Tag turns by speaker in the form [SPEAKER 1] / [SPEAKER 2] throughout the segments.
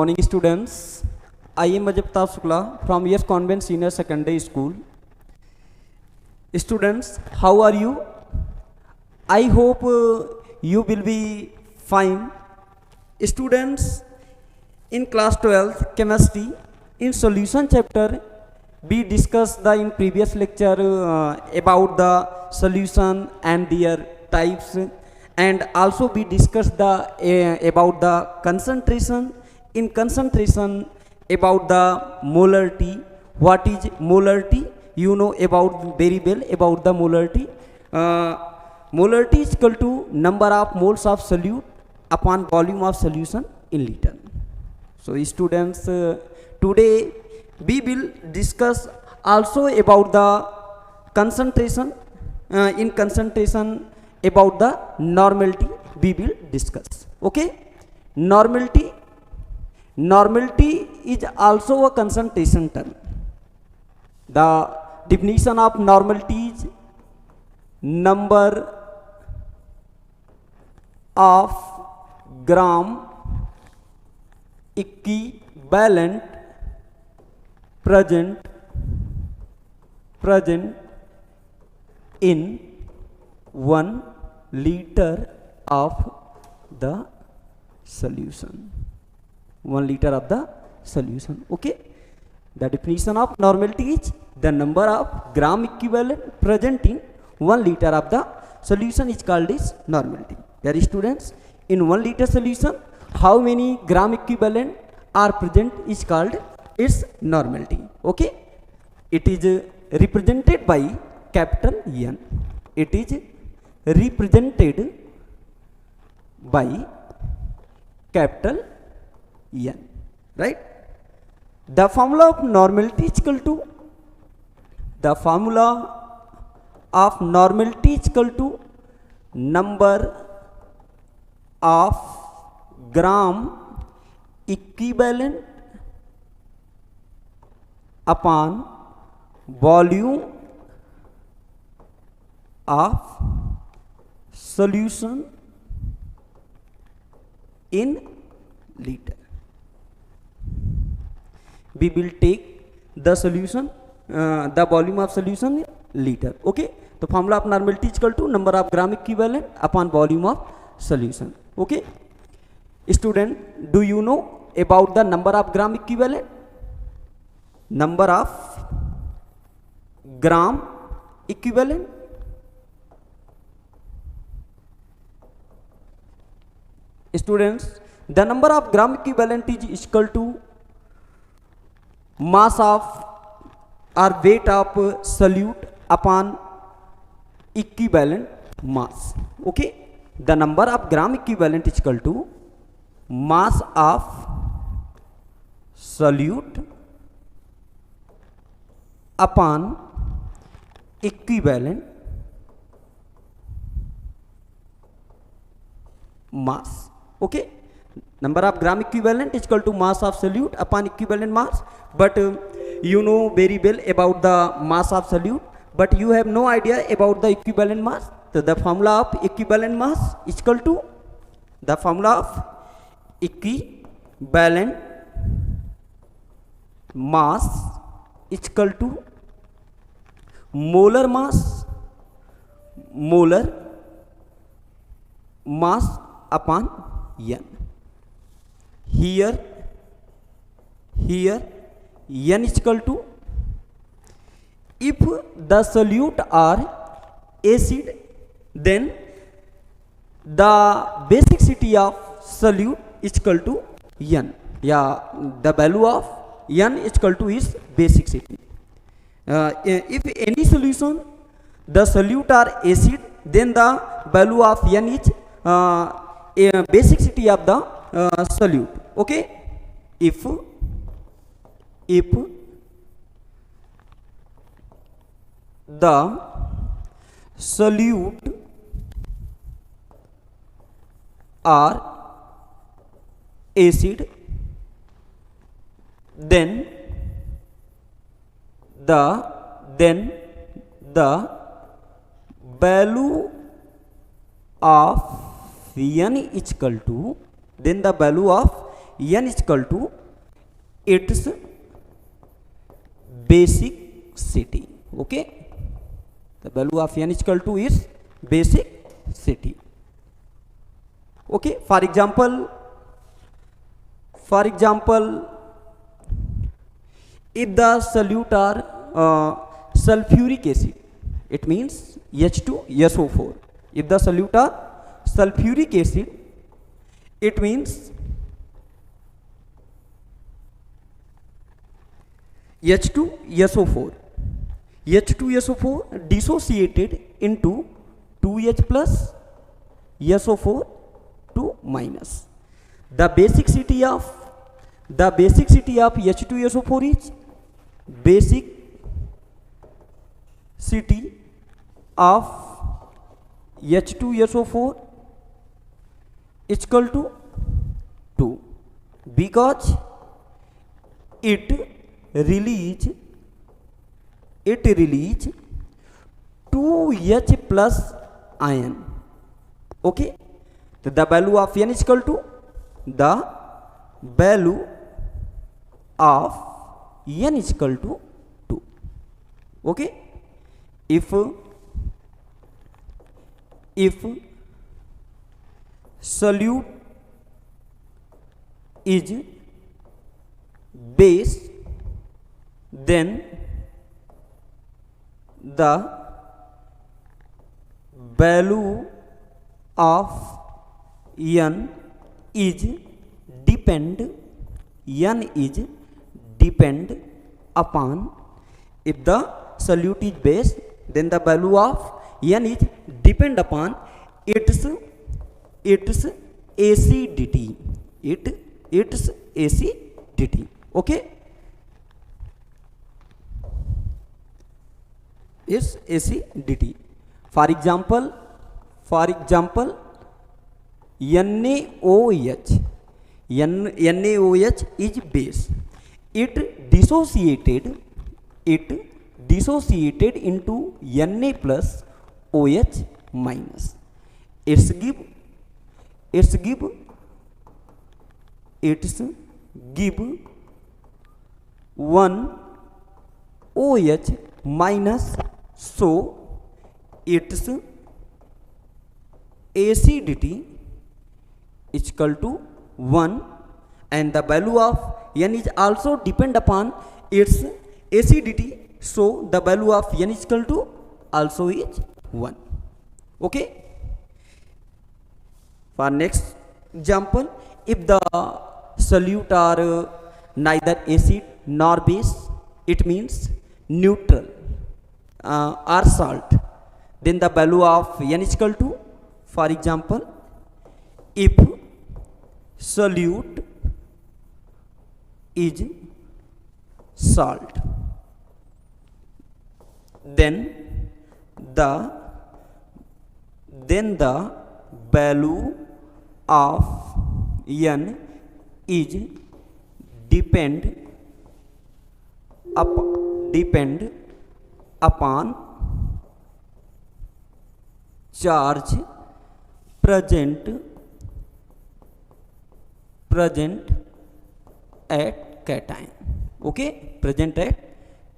[SPEAKER 1] morning, students. I am Ajay Pratap Shukla from Yes Convent Senior Secondary School. Students, how are you? I hope you will be fine. Students, in class 12th chemistry, in solution chapter, we discussed the in previous lecture about the solution and their types, and also we discussed the about the concentration. In concentration, about the molarity. What is molarity? You know about very well about the molarity. Molarity is equal to number of moles of solute upon volume of solution in liter. So students, today we will discuss also about the concentration. In concentration, about the normality we will discuss. Okay, normality is also a concentration term. The definition of normality is number of gram equivalent present in 1 liter of the solution. 1 liter of the solution. Okay, the definition of normality is the number of gram equivalent present in 1 liter of the solution is called as normality. Dear students, in 1 liter solution, how many gram equivalent are present is called its normality. Okay, it is represented by capital N. It is represented by capital N, right? The formula of normality is equal to number of gram equivalent upon volume of solution in liter. We will take the solution, the volume of solution in liter. Okay, the formula of normality is equal to number of gram equivalent upon volume of solution. Okay, student, do you know about the number of gram equivalent? Number of gram equivalent. Students, the number of gram equivalent is equal to mass of or weight of solute upon equivalent mass. Okay, the number of gram equivalent is equal to mass of solute upon equivalent mass. Okay, number of gram equivalent is equal to mass of solute upon equivalent mass. But you know very well about the mass of solute, but you have no idea about the equivalent mass. So the formula of equivalent mass is equal to the formula of equivalent mass is equal to molar mass upon N. Here N is equal to, if the solute are acid, then the basicity of solute is equal to N. Yeah, the value of N is equal to its basicity. If any solution the solute are acid, then the value of N is basicity of the solute. Okay, if the solute are acid, then the value of N is equal to, then the value of n is equal to its basicity. Okay, the value of n is equal to its basicity. Okay, for example, if the solute are sulfuric acid, it means H2SO4. If the solute are sulfuric acid, it means H2SO4. H2SO4 dissociated into 2H plus SO4 2 minus. The basicity of H2SO4 is basicity of H2SO4 is equal to 2 because it release 2H plus ion. Okay, so the value of n is equal to the value of n is equal to 2. Okay, if solute is base, then the value of n is depend upon, if the solute is base, then the value of n is depend upon its acidity. Its acidity. Okay, its acidity. For example, NaOH is base. It dissociated into Na plus OH minus. It's give 1 OH minus, so its acidity is equal to 1, and the value of n is also depend upon its acidity, so the value of n is equal to also is 1. Okay, for next example, if the solute are neither acid nor base, it means neutral or salt, then the value of n is equal to, for example, if solute is salt, then the value of n is depend upon charge present at cation. Okay, present at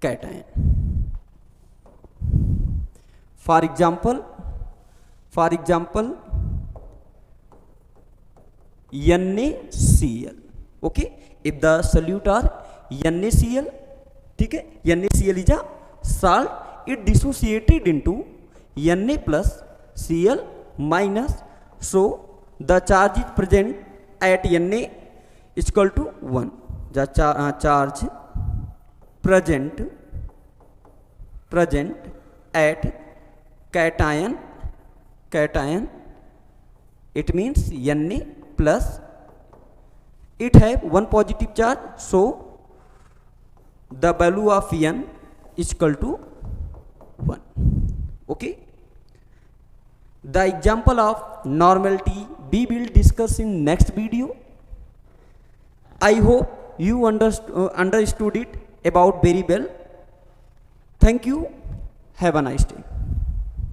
[SPEAKER 1] cation. For example, NaCl. Okay, if the solute are NaCl, ठीक है, NaCl is a salt, it dissociated into Na plus Cl minus, so the charge is present at Na is equal to 1. The charge present at cation, it means Na plus, it have one positive charge, so the value of n is equal to 1. Okay, the example of normality we will discuss in next video. I hope you understood it about very well. Thank you. Have a nice day.